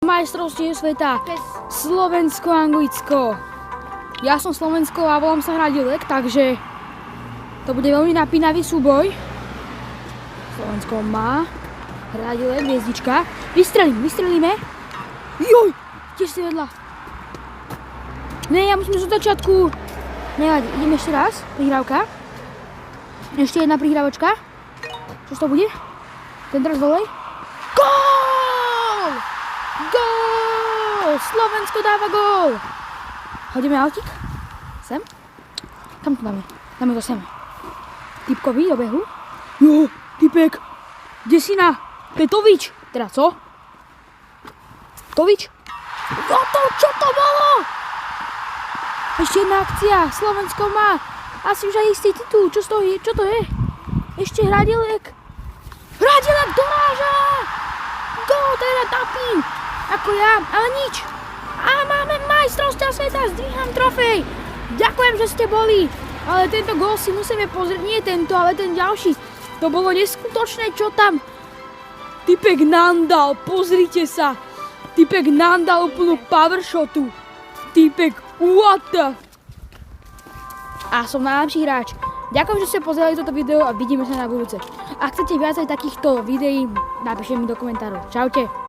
majstrovstiev sveta. Slovensko-Anglicko. Ja som Slovensko a volám sa Hradilek, takže to bude veľmi napínavý súboj. Slovensko má. Hradilek, hviezdička. Vystrelíme. Joj, tiež si vedľa. Ne, ja musím zo začiatku. Nevadí, ideme ešte raz. Prihrávka. Ešte jedna prihrávačka. Čo to bude? Ten teraz volej. Gól! Gól! Slovensko dáva gól! Hodíme autík. Sem. Kam to dáme? Dáme to sem. Typkovi do behu. Jo, typek. Desina. Petovič. Teda co? Tovič. Čo to bolo? Ešte jedna akcia. Slovensko má asi už aj istý titul. Čo to je? Ešte Hradilek. Hradilek doráža. Gól, teda tapím. Ako ja, ale nič. A máme majstrovstvá sveta, zdvíham trofej. Ďakujem, že ste boli. Ale tento gól si musíme pozrieť. Nie tento, ale ten ďalší. To bolo neskutočné, čo tam typek nandal. Pozrite sa. Typek nandal úplnú powershotu. Typek, what the? A som najlepší hráč. Ďakujem, že ste pozerali toto video a vidíme sa na budúce. Ak chcete viacej takýchto videí, napíšte mi do komentárov. Čaute.